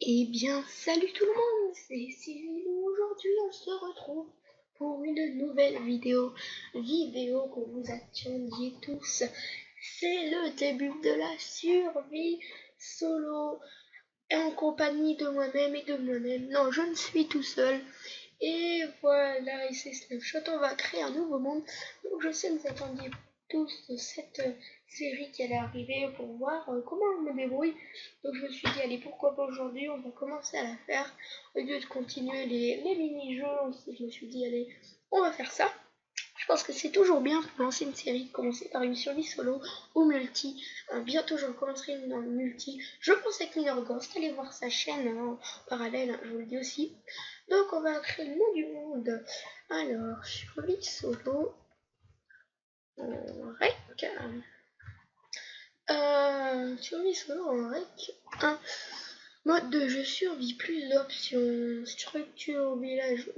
Eh bien, salut tout le monde, c'est Cyril. Aujourd'hui, on se retrouve pour une nouvelle vidéo que vous attendiez tous. C'est le début de la survie solo en compagnie de moi-même et de moi-même. Non, je ne suis tout seul. Et voilà, et c'est Snapshot, on va créer un nouveau monde. Donc je sais que vous attendiez tous cette série qui allait arriver pour voir comment je me débrouille. Donc je me suis dit, allez, pourquoi pas aujourd'hui, on va commencer à la faire. Au lieu de continuer les mini-jeux, je me suis dit, allez, on va faire ça. Je pense que c'est toujours bien pour lancer une série, de commencer par une survie solo ou multi. Bientôt, je recommencerai une multi. Je pense avec Minor Ghost, allez voir sa chaîne en parallèle, je vous le dis aussi. Donc, on va créer le nom du monde. Alors, survie solo en rec. Survie solo en rec 1. Mode de jeu survie, plus d'options. Structure, village.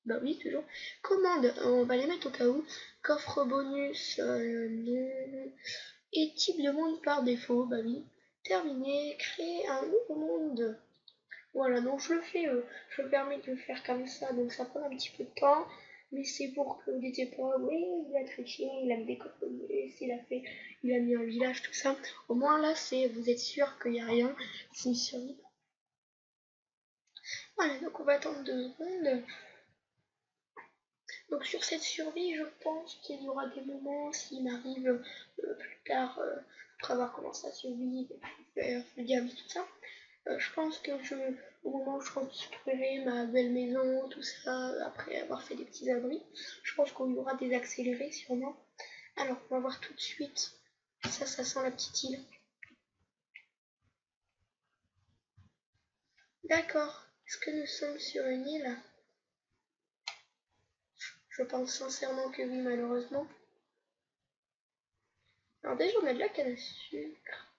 Bah oui, toujours. Commande, on va les mettre au cas où. Coffre bonus, non. Et type de monde par défaut, bah oui. Terminé, créer un nouveau monde. Voilà, donc je me permets de le faire comme ça, donc ça prend un petit peu de temps. Mais c'est pour que vous ne disiez pas, oui, il a triché, il a mis des coffres bonus, il a mis un village, tout ça. Au moins là, vous êtes sûr qu'il n'y a rien, c'est une survie. Voilà, donc on va attendre 2 secondes. Donc sur cette survie, je pense qu'il y aura des moments, s'il m'arrive plus tard, après avoir commencé à survivre, faire le diable, tout ça, je pense que au moment où je construirai ma belle maison, tout ça, après avoir fait des petits abris, je pense qu'il y aura des accélérés sûrement. Alors on va voir tout de suite. Ça sent la petite île. D'accord. Est-ce que nous sommes sur une île? Je pense sincèrement que oui, malheureusement. Alors déjà, on a de la canne à sucre.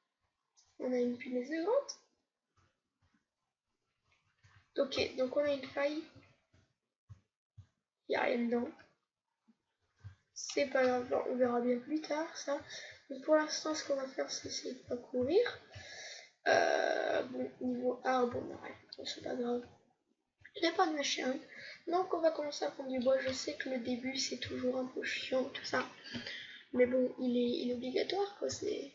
On a une punaise de vente. Ok, donc on a une faille. Il n'y a rien dedans. C'est pas grave, on verra bien plus tard ça. Donc pour l'instant, ce qu'on va faire, c'est essayer de pas courir. Bon, niveau arbre, on arrête. C'est pas grave. Je n'ai pas de machin. Donc on va commencer à prendre du bois. Je sais que le début, c'est toujours un peu chiant, tout ça. Mais bon, il est obligatoire, quoi. C'est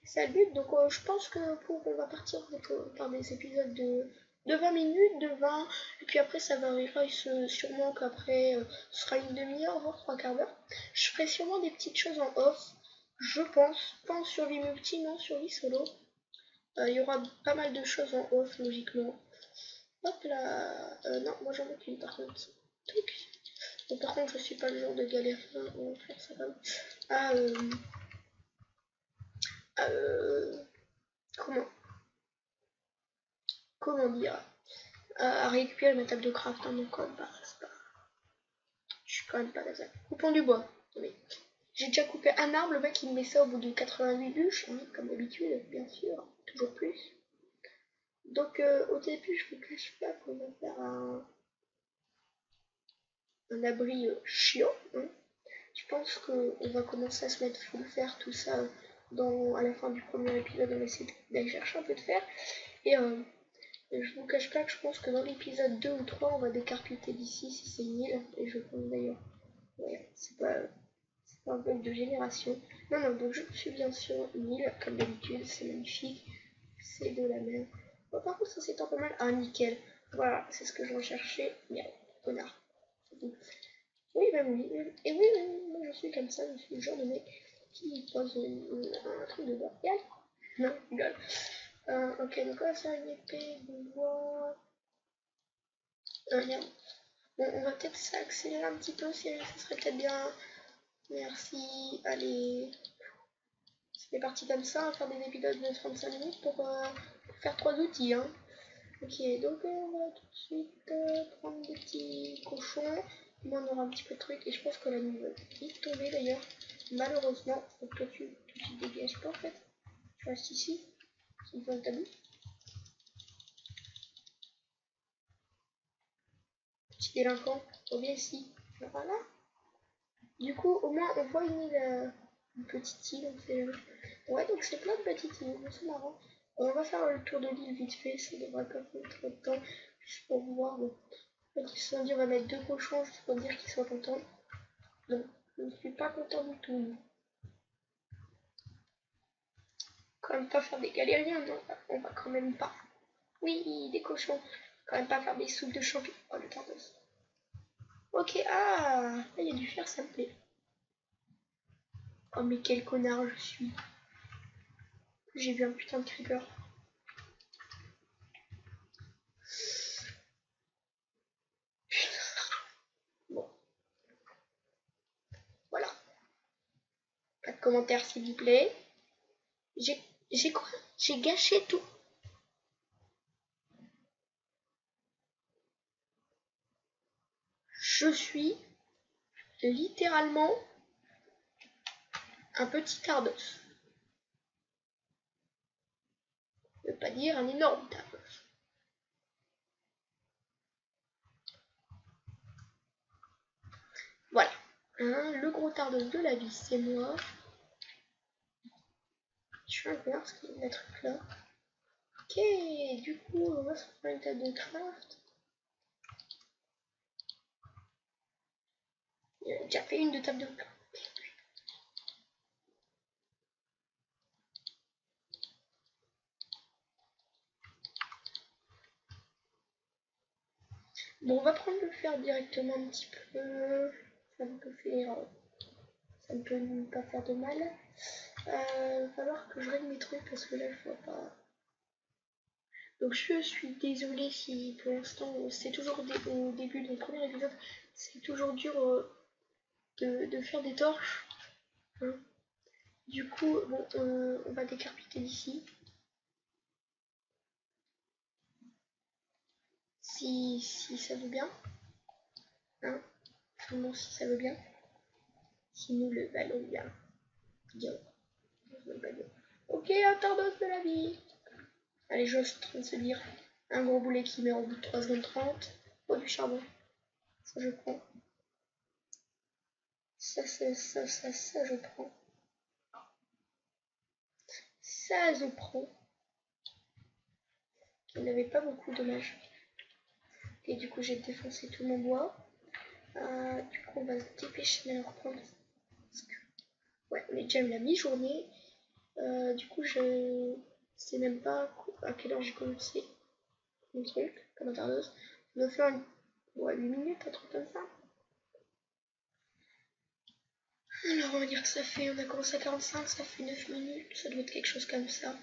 ça le but. Donc je pense que on va partir par des épisodes de 20 minutes, de 20, et puis après ça variera, sûrement qu'après ce sera une demi-heure, voire 3 quarts d'heure. Je ferai sûrement des petites choses en off, je pense, pas en survie multi, non, survie solo. Il y aura pas mal de choses en off, logiquement. Hop là, non, moi j'en ai qu'une par contre. Donc, par contre, je suis pas le genre de galère, on va faire ça comme. Ah, euh, comment comment dire, à récupérer ma table de craft, hein, donc je suis quand même pas là. Coupons du bois. Oui. J'ai déjà coupé un arbre, le mec il me met ça au bout de 88 bûches, hein, comme d'habitude, bien sûr, toujours plus. Donc au début, je vous cache pas qu'on va faire un abri chiant. Hein. Je pense qu'on va commencer à se mettre full fer, tout ça, à la fin du premier épisode, on va essayer d'aller chercher un peu de fer. Et je vous cache pas que je pense que dans l'épisode 2 ou 3, on va décarpiter d'ici si c'est une île. Et je pense d'ailleurs, ouais, c'est pas un bug de génération. Non, non, donc je suis bien sûr une île, comme d'habitude, c'est magnifique. C'est de la mer. Bon, par contre, ça s'étend pas mal. Ah, nickel. Voilà, c'est ce que je recherchais. Merde, connard. Oui, bah oui. Et oui, moi je suis comme ça, je suis le genre de mec qui pose un truc de bois. Et allez. Non, je rigole. Ok, donc on va faire une épée de bois. Merde. Bon, on va peut-être s'accélérer un petit peu, Cyril, ça serait peut-être bien. Merci. Allez. C'est parti comme ça, on va faire des épisodes de 35 minutes pour faire 3 outils. Hein. Ok, donc on va tout de suite prendre des petits cochons. Moi, on aura un petit peu de trucs et je pense que la nuit va vite tomber d'ailleurs. Malheureusement, donc toi tu te dégages pas en fait. Tu restes ici, c'est une zone tabou. Petit délinquant, reviens ici. Voilà. Du coup, au moins on voit une petite île. Ouais, donc c'est plein de petites îles, c'est marrant. On va faire le tour de l'île vite fait, ça devrait pas prendre trop de temps, juste pour voir. Bon. Ils se sont dit on va mettre 2 cochons juste pour dire qu'ils sont contents. Non, je ne suis pas content du tout. Quand même pas faire des galériens, non, on va quand même pas. Oui, des cochons. Quand même pas faire des soupes de champignons. Oh, le tardos. Ok, ah, là il y a du fer, ça me plaît. Oh, mais quel connard je suis. J'ai vu un putain de creeper. Bon, voilà. Pas de commentaires s'il vous plaît. J'ai quoi? J'ai gâché tout. Je suis littéralement un petit tardos. Je ne veux pas dire un énorme tardos. Voilà. Hein, le gros tardos de la vie, c'est moi. Je vais voir ce qu'il y a de truc là. Ok, du coup, on va se faire une table de craft. J'ai déjà fait une de table de craft. Bon, on va prendre le fer directement un petit peu. Ça ne peut faire. Ça ne peut pas faire de mal. Il va falloir que je règle mes trucs parce que là je vois pas. Donc je suis désolée si pour l'instant c'est toujours au début de mon premier épisode, c'est toujours dur de faire des torches. Hein. Du coup, bon, on va décarpiter d'ici. Si ça veut bien. Hein. Vraiment si ça veut bien. Si nous le ballon bien. Bien. Ok, un tardos de la vie. Allez, je suis en train de se dire. Un gros boulet qui meurt au bout de 3 secondes 30. Oh, du charbon. Ça, je prends. Ça, je prends. Ça, je prends. Il n'y avait pas beaucoup, dommage. Et du coup, j'ai défoncé tout mon bois. Du coup, on va se dépêcher d'aller reprendre. Parce que, ouais, on est déjà la mi-journée. Du coup, je sais même pas à quelle heure j'ai commencé mon truc, comme interneuse. Ça doit faire ouais, 8 minutes, un truc comme ça. Alors, on va dire que ça fait, on a commencé à 45, ça fait 9 minutes, ça doit être quelque chose comme ça.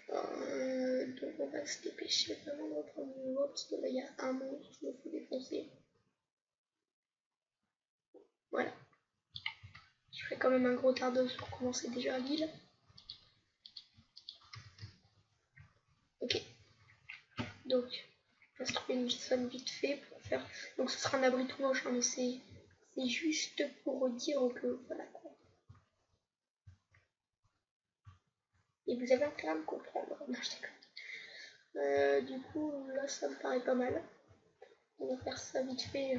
Donc, on va se dépêcher vraiment de reprendre mon bois, parce que là, il y a un monstre, je me fais défoncer. Voilà. Je ferai quand même un gros tardos pour commencer déjà à l'île. Ok. Donc, on va se trouver une zone vite fait pour faire. Donc, ce sera un abri tout moche, hein, mais c'est juste pour dire que voilà quoi. Et vous avez intérêt à me comprendre. Non, je déconne. Du coup, là, ça me paraît pas mal. On va faire ça vite fait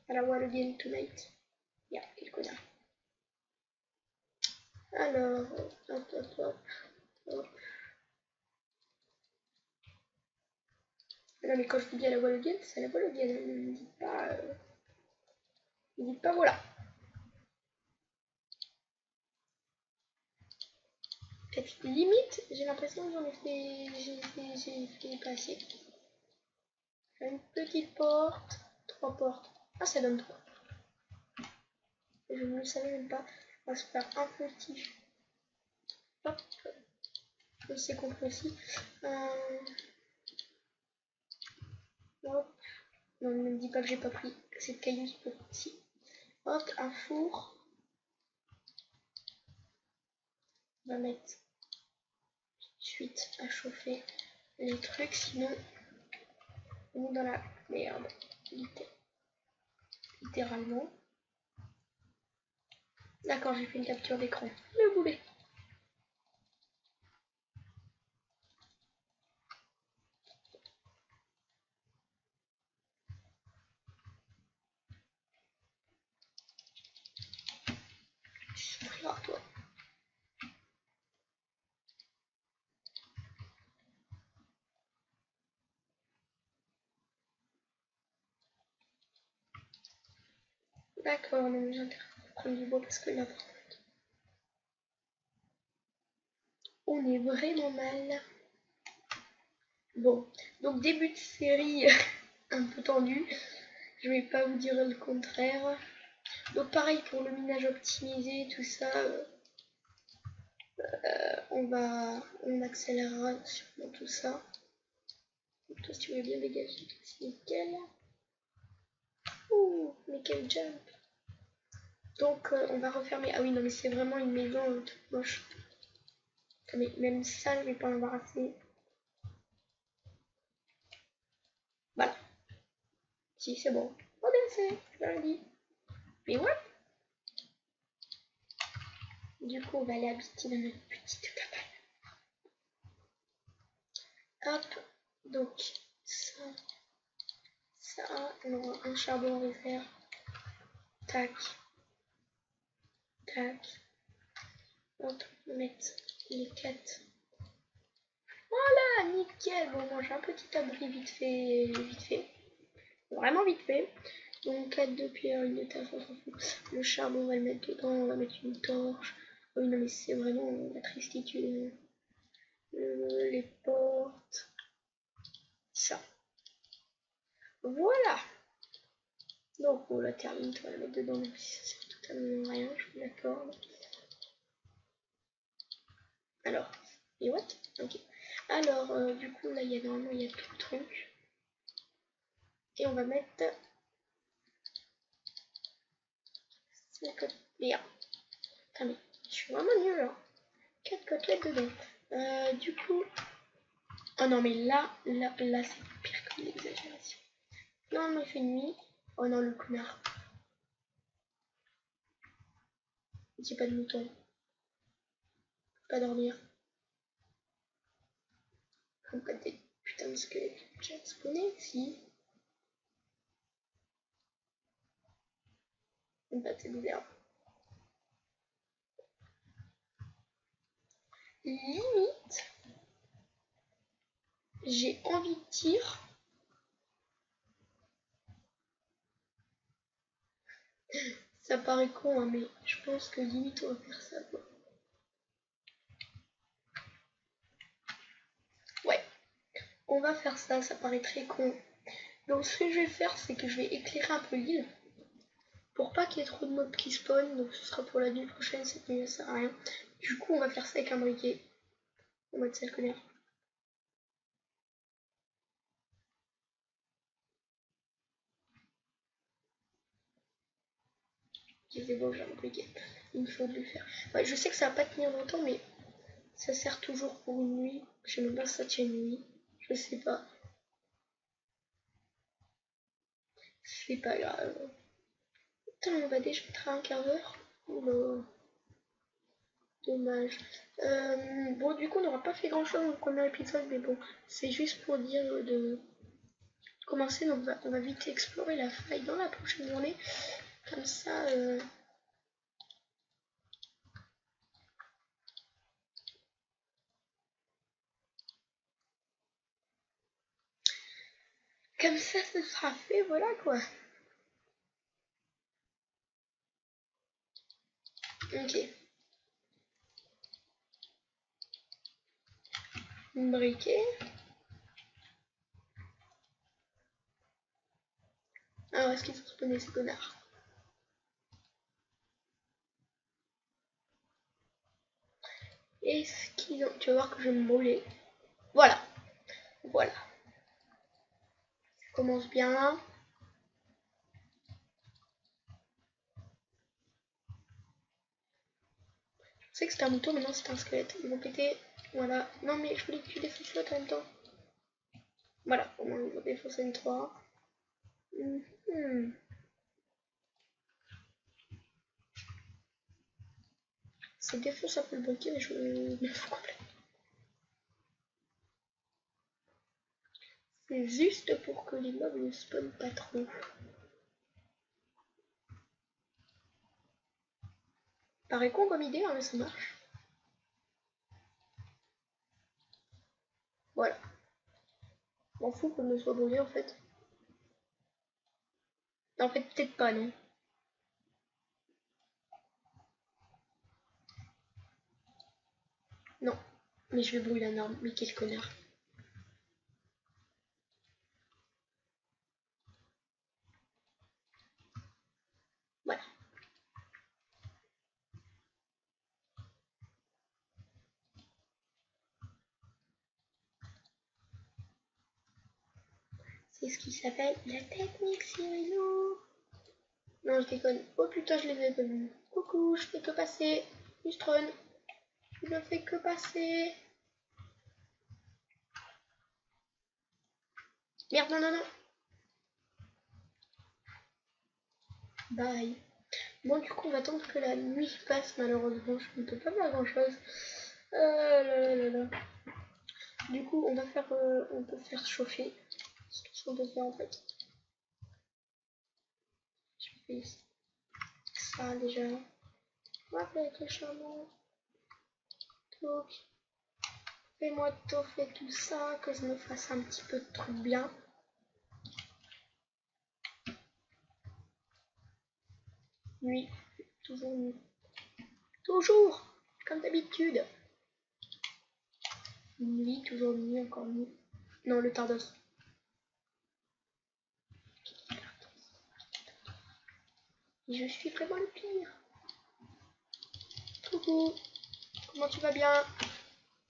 à la wall again tonight. Yeah, quel connard. Alors, hop. Non, mais quand je vous dis à la wall again, c'est à la wall again. Ne me dites pas. Ne me dites pas voilà. Peut-être limite, j'ai l'impression que j'en ai fait. J'ai fait pas assez. Une petite porte. 3 portes. Ah, ça donne 3. Je ne le savais même pas. On va se faire un petit. Hop. C'est compris aussi. Hop. Non, ne me dis pas que j'ai pas pris cette caillou qui peut ici. Hop, un four. On va mettre tout de suite à chauffer les trucs, sinon on est dans la merde. Littéralement. D'accord, j'ai fait une capture d'écran. Le boulet. Tu souffriras, toi. D'accord, non, j'ai intérêt à prendre du bois parce que là, on est vraiment mal. Bon, donc début de série un peu tendu. Je vais pas vous dire le contraire. Donc pareil pour le minage optimisé, tout ça, on accélérera sûrement tout ça. Donc, toi, si tu veux bien dégager, c'est nickel. Ouh, mais quel jump! Donc on va refermer. Ah oui, non mais c'est vraiment une maison toute moche. Mais même ça, je vais pas l'embarrasser. Voilà. Si, c'est bon. Oh bien c'est, je l'ai dit. Mais what? Du coup, on va aller habiter dans notre petite cabane. Hop. Donc, ça, on aura un charbon en réserve. Tac. Tac. On va mettre les 4. Voilà, nickel. Bon, moi j'ai un petit abri vite fait. Vraiment vite fait. Donc 4 de pierre, une de terre, on s'en fout. Le charbon, on va le mettre dedans, on va mettre une torche. Oui, non, mais c'est vraiment la tristitude. Les portes. Ça. Voilà. Donc on la termine, on va la mettre dedans, même si ça sert totalement rien, je suis d'accord. Alors, et what? Ok. Alors, du coup, là, normalement, il y a tout le truc. Et on va mettre 5 côtelettes. Merde. Putain, mais je suis vraiment nulle, hein. 4 côtelettes dedans. Du coup... Oh non, mais là, c'est pire que l'exagération. Non, il fait nuit. Oh non, le connard. J'ai pas de mouton. Pas dormir. Comme pas des putains de squelettes. J'ai spawné, si. Bah, c'est bizarre. Limite, j'ai envie de dire. Ça paraît con, hein, mais je pense que limite on va faire ça, quoi. Ouais, on va faire ça, ça paraît très con. Donc ce que je vais faire, c'est que je vais éclairer un peu l'île. Pour pas qu'il y ait trop de mobs qui spawnent, donc ce sera pour la nuit prochaine, cette nuit ça sert à rien. Du coup, on va faire ça avec un briquet. En mode sale connard. C'est bon, j'ai un briquet. Il me faut de le faire. Ouais, je sais que ça va pas tenir longtemps, mais ça sert toujours pour une nuit. Je sais même pas si ça tient une nuit. Je sais pas. C'est pas grave. Putain, on va déjà être à un quart d'heure. Oh, dommage. Bon, du coup, on n'aura pas fait grand chose dans le premier épisode, mais bon, c'est juste pour dire de commencer. Donc, on va vite explorer la faille dans la prochaine journée. Comme ça, ce sera fait, voilà quoi. Ok. Briquet. Alors, est-ce qu'ils sont spawnés ces connards? Est-ce qu'ils ont... Tu vas voir que je vais me brûler. Voilà. Voilà. Ça commence bien. Je sais que c'était un mouton, maintenant c'est un squelette. Ils vont péter. Voilà. Non, mais je voulais que tu défonces l'autre en même temps. Voilà. Au moins, ils vont défoncer une 3. Ça défonce un peu le briquet, mais je me fous complètement. C'est juste pour que les mobs ne spawnent pas trop. Paraît con comme idée, hein, mais ça marche. Voilà. M'en fous qu'on me soit brûlé en fait. En fait, peut-être pas, non. Non, mais je vais brûler la norme. Mais quel connard. Voilà. C'est ce qui s'appelle la technique Cyrilo. Non, je déconne. Oh putain, je les ai pas vus. Coucou, je fais que passer. Lustron. Je ne fais que passer. Merde, non, non, non. Bye. Bon, du coup, on va attendre que la nuit passe, malheureusement. Je ne peux pas faire grand chose. Là, là, là. Du coup, on peut faire chauffer. C'est tout ce qu'on peut faire en fait. Je fais ça déjà. On va faire avec le charbon. Donc, fais-moi toffer tout ça, que je me fasse un petit peu de trucs bien. Nuit, toujours nuit. Toujours, comme d'habitude. Nuit, toujours nuit, encore nuit. Non, le Tardos. Et je suis vraiment le pire. Coucou, comment tu vas bien?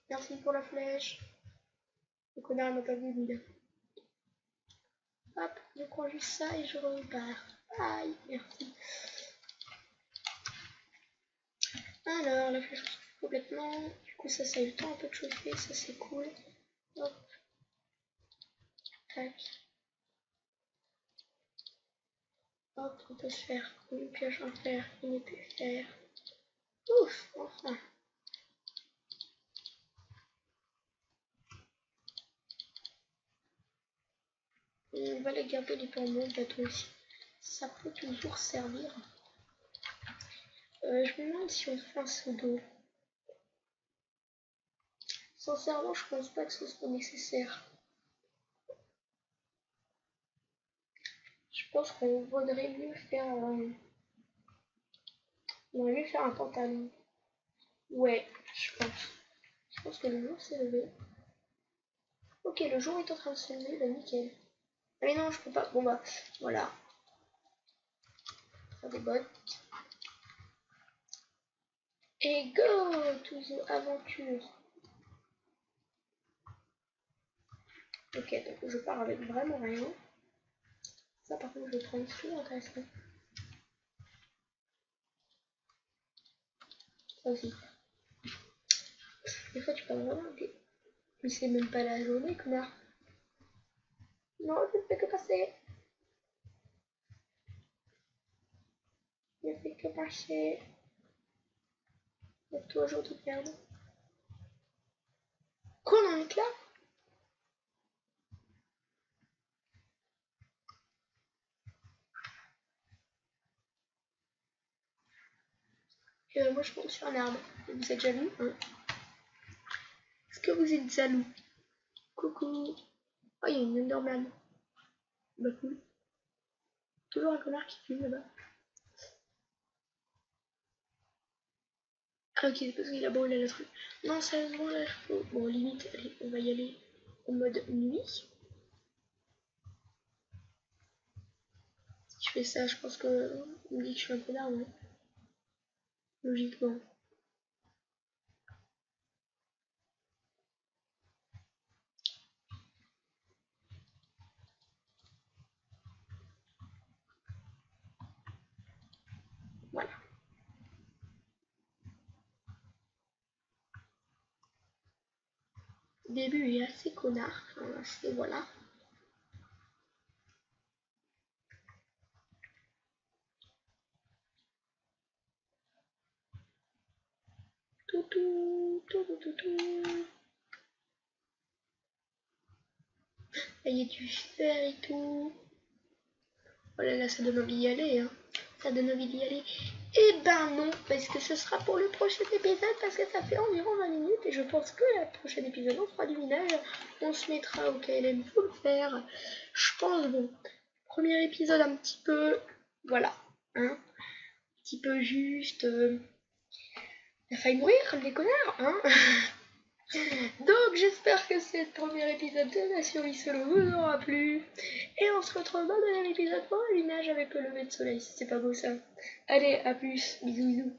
Merci pour la flèche. Le connard il m'a pas vu, lui. Hop, je prends juste ça et je repars. Aïe, merci. Alors, la flèche chauffe complètement. Du coup, ça a eu le temps un peu de chauffer. Ça, c'est cool. Hop. Tac. Hop, on peut se faire une pioche en fer, une épée fer. Ouf, enfin. Et on va les garder les bambous, bateau aussi. Ça peut toujours servir. Je me demande si on fait un seau d'eau. Sincèrement, je pense pas que ce soit nécessaire. Je pense qu'on vaudrait mieux faire on aurait mieux faire un pantalon. Ouais, je pense. Je pense que le jour s'est levé. Ok, le jour est en train de se lever, bah nickel. Ah mais non, je peux pas. Bon bah, voilà. Faire des bottes. Et go to the aventure. Ok, donc je pars avec vraiment rien. Ça par contre je vais prendre, c'est toujours intéressant. Ça aussi. Des fois tu peux vraiment... Mais c'est même pas la journée, connard. Non, je ne fais que passer. Je ne fais que passer. Et toi, jour de merde. Quoi, on en est là? Moi, je monte sur un arbre. Vous êtes jaloux, hein? Est-ce que vous êtes jaloux? Coucou. Oh, il y a une Enderman. Bah, cool. Toujours un connard qui fume là-bas. Ah, ok, c'est parce qu'il a brûlé la truc. Non, sérieusement, là, bon, limite, allez, on va y aller en mode nuit. Si je fais ça, je pense que on me dit que je suis un connard, ouais. Logiquement. Voilà. Le début est assez connard. Enfin, assez, voilà. Tout, tout, tout, tout, tout, tout. Là, il y a du fer et tout. Oh là là, ça donne envie d'y aller, hein. Ça donne envie d'y aller. Eh ben non, parce que ce sera pour le prochain épisode, parce que ça fait environ 20 minutes, et je pense que la prochaine épisode, on fera du minage, on se mettra au KLM, faut le faire. Je pense, bon, premier épisode un petit peu, voilà, hein, un petit peu juste, il a failli mourir comme des connards, hein. Donc j'espère que ce premier épisode de la survie solo vous aura plu. Et on se retrouve dans le deuxième épisode pour l'image avec le lever de soleil. C'est pas beau ça. Allez, à plus. Bisous bisous.